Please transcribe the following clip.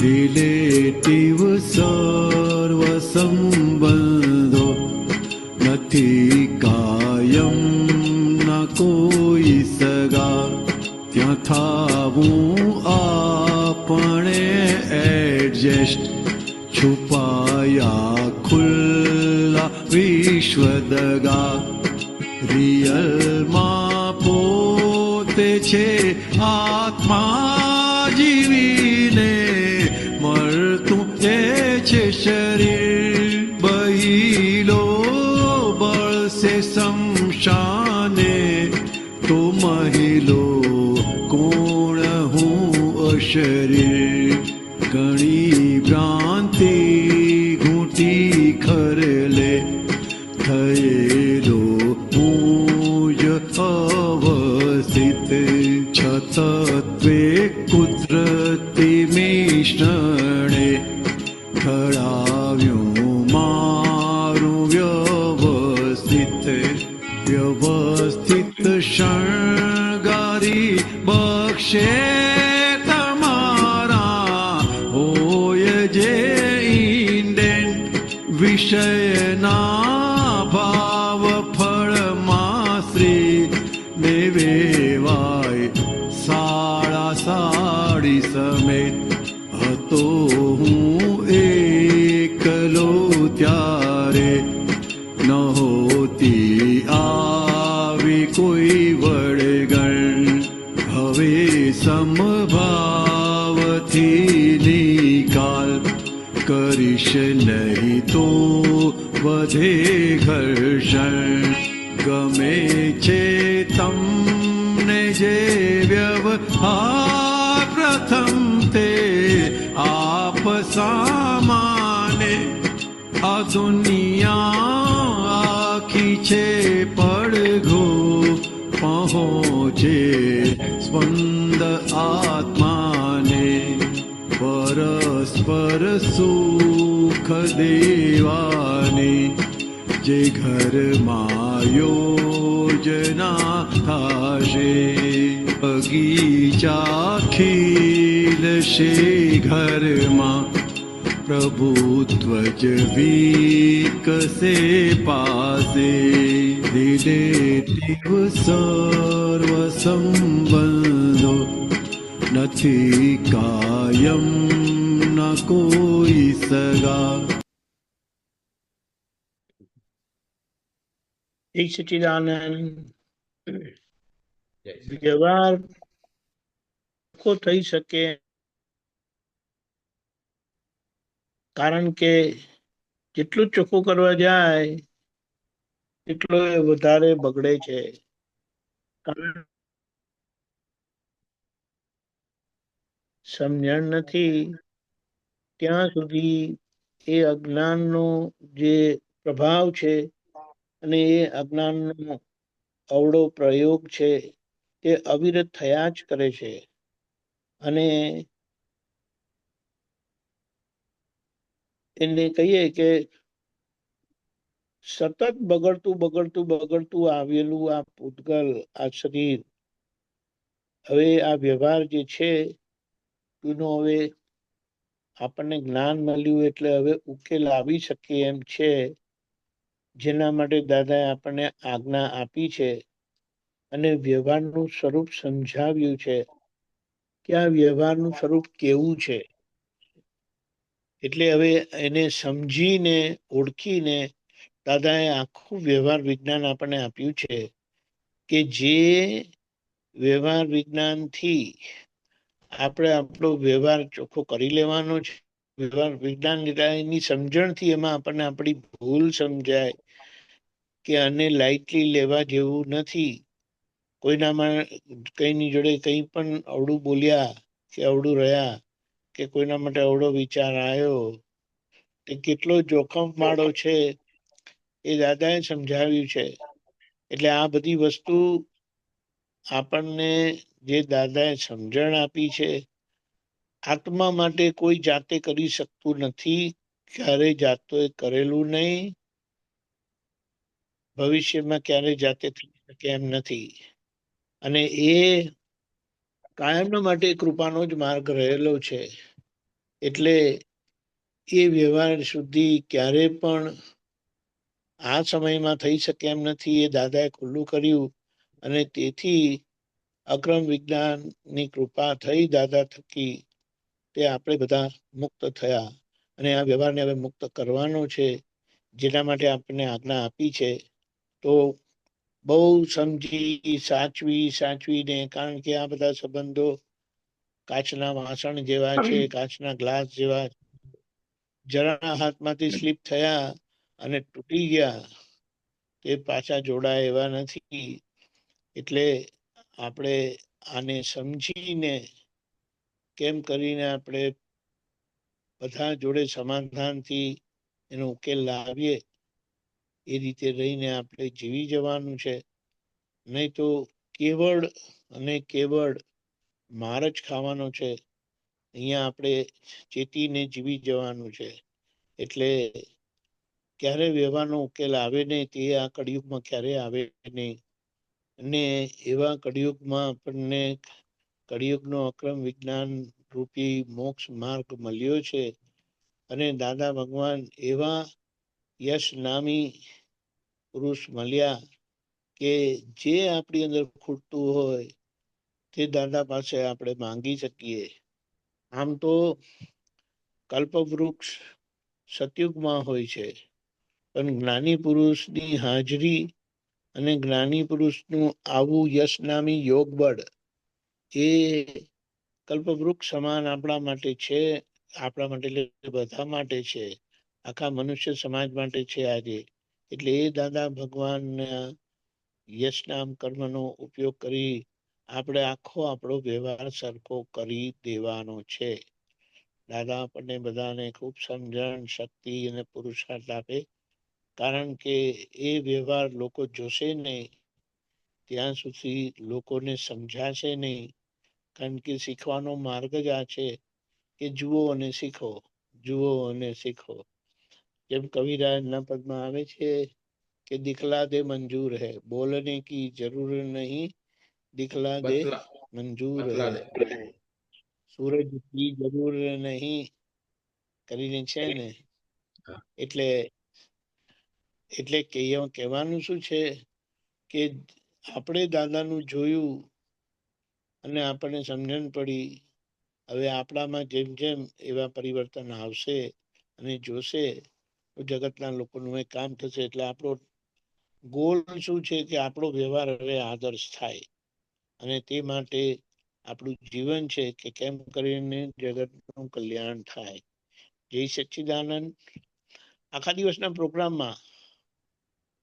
Relative સર્વ સંબંધો નથી કાયમ ના કોઈ સગા, ત્યાં થાવું આપણે એડજસ્ટ, છુપાયા ખુલ્લા વિશ્વ દગા. રિયલમાં પોતે છે આત્મા જીવીને મળતું એ છે શરીર. બહીલો બળશે શમશાને તો મહિલો કોણ હું અશરીર. ઘણી ભ્રાંતિ ઘૂંટી ખરલે થયેલો હું જ અવસ્થિત. છતત્વે કુદરતી મિશ્રણે ઘડાવ્યું મારું વ્યવસ્થિત. વ્યવસ્થિત શણગારી બક્ષે તમારા હોય જે ઇન્ડેન્ટ. વિષયના ભાવ ફળમાં શ્રી ને વેવાય સાડા સાડી સમેત. હતો હું એકલો ત્યારે નહોતી આવી કોઈ વળગણ. હવે સમભાવથી નિકાલ કરીશ નહીં તો વધે ઘર્ષણ. ગમે છે તમને જે વ્યવહાર પ્રથમ તે આપ સામાને. આ દુનિયા આખી છે પડઘો પહોંચે સ્પંદ આત્માને. પરસ્પર સુખ દેવાની જે ઘરમાં યોજના થાશે. બગીચા ખીલશે ઘરમાં પ્રભુત્વ જ વિકસે પાસે. રિલેટિવ સર્વ સંબંધો નથી કાયમ ના કોઈ સગા. એક સચ્ચિદાનંદ. વ્યવહાર થઈ શકે કારણ કે જેટલું ચોખ્ખું કરવા જાય એટલો વધારે બગડે છે. સમજણ નથી ત્યાં સુધી એ અજ્ઞાનનો જે પ્રભાવ છે અને એ અજ્ઞાનનો અવળો પ્રયોગ છે તે અવિરત થયા જ કરે છે. અને એને કહીએ કે સતત બગડતું આવેલું આ પૂતગલ, આ શરીર, હવે આ વ્યવહાર જે છે એનો હવે આપણને જ્ઞાન મળ્યું એટલે હવે ઉકેલ આવી શકે એમ છે. જેના માટે દાદાએ આપણને આજ્ઞા આપી છે અને વ્યવહારનું સ્વરૂપ સમજાવ્યું છે કે આ વ્યવહારનું સ્વરૂપ કેવું છે. એટલે હવે એને સમજીને ઓળખીને દાદાએ આખું વ્યવહાર વિજ્ઞાન આપણને આપ્યું છે કે જે વ્યવહાર વિજ્ઞાનથી આપણે આપણો વ્યવહાર ચોખ્ખો કરી લેવાનો છે. વ્યવહાર વિજ્ઞાન એની સમજણથી એમાં આપણને આપણી ભૂલ સમજાય કે આને લાઇટલી લેવા જેવું નથી. કોઈનામાં કઈની જોડે કંઈ પણ અવળું બોલ્યા કે અવળું રહ્યા કે કોઈના માટે અવળો વિચાર આવ્યો તે કેટલો જોખમ વાળો છે એ દાદાએ સમજાવ્યું છે. એટલે આ બધી વસ્તુ આપણને જે દાદાએ સમજણ આપી છે આત્મા માટે કોઈ જાતે કરી શકતું નથી, ક્યારેય જાતે કરેલું નહીં, ભવિષ્યમાં ક્યારેય જાતે થઈ શકે એમ નથી. અને એ કાયમના માટે કૃપાનો જ માર્ગ રહેલો છે. એટલે એ વ્યવહાર સુધી ક્યારે પણ આ સમયમાં થઈ શકે એમ નથી. એ દાદાએ ખુલ્લું કર્યું અને તેથી અક્રમ વિજ્ઞાનની કૃપા થઈ દાદા થકી, તે આપણે બધા મુક્ત થયા અને આ વ્યવહારને હવે મુક્ત કરવાનો છે, જેના માટે આપણને આજ્ઞા આપી છે. તો બહુ સમજી સાચવીને, કારણ કે આ બધા સંબંધો કાચના વાસણ જેવા છે, કાચના ગ્લાસ જેવા. જરા હાથમાંથી સ્લીપ થયા અને તૂટી ગયા, તે પાછા જોડાય એવા નથી. એટલે આપણે આને સમજીને કેમ કરીને આપણે બધા જોડે સમાધાનથી એનો ઉકેલ લાવીએ, એ રીતે રહીને આપણે જીવી જવાનું છે. નહીં તો કેવળ અને કેવળ માર જ ખાવાનો છે. અહીંયા આપણે ચેતીને જીવી જવાનું છે. એટલે ક્યારે વ્યવહારનો ઉકેલ આવે નહીં, તે આ કળિયુગમાં ક્યારે આવે નહીં. અને એવા કળિયુગમાં આપણને કળિયુગનો અક્રમ વિજ્ઞાન રૂપી મોક્ષ માર્ગ મળ્યો છે. અને દાદા ભગવાન એવા યશ નામી પુરુષ મળ્યા કે જે આપણી અંદર ખૂટતું હોય તે દાદા પાસે આપણે માંગી શકીએ. આમ તો કલ્પવૃક્ષ સતયુગમાં હોય છે, પણ જ્ઞાની પુરુષની હાજરી અને જ્ઞાની પુરુષનું આવું યશનામી યોગ બળ એ કલ્પવૃક્ષ સમાન આપણા માટે છે. આપણા માટે એટલે બધા માટે છે, આખા મનુષ્ય સમાજ માટે છે આજે. એટલે એ દાદા ભગવાનના યશનામ કર્મનો ઉપયોગ કરી આપણે આખો આપણો વ્યવહાર સરખો કરી દેવાનો છે. દાદા આપણને બધાને ખૂબ સમજણ, શક્તિ અને પુરુષાર્થ આપે. કારણ કે એ વ્યવહાર લોકો જોશે નહીં ત્યાં સુધી લોકોને સમજાશે નહીં. કારણ કે શીખવાનો માર્ગ જ આ છે કે જુઓ અને શીખો, જુઓ અને શીખો. જેમ કવિરાજના પદમાં આવે છે કે દિખલા દે મંજૂર હૈ, બોલને કી જરૂર નહીં, દિખલા દે મંજૂર હૈ, સૂરજ કી જરૂર નહીં કરીને છે ને. એટલે એટલે કહેવાનું શું છે કે આપણે દાદાનું જોયું અને આપણને સમજણ પડી. હવે આપણામાં જેમ જેમ એવા પરિવર્તન આવશે અને જોશે તો જગતના લોકોનું એ કામ થશે. એટલે આપણો ગોલ શું છે કે આપણો વ્યવહાર હવે આદર્શ થાય, અને તે માટે આપણું જીવન છે કે કેમ કરીને જગતનું કલ્યાણ થાય. જય સચ્ચિદાનંદ. આખા દિવસના પ્રોગ્રામમાં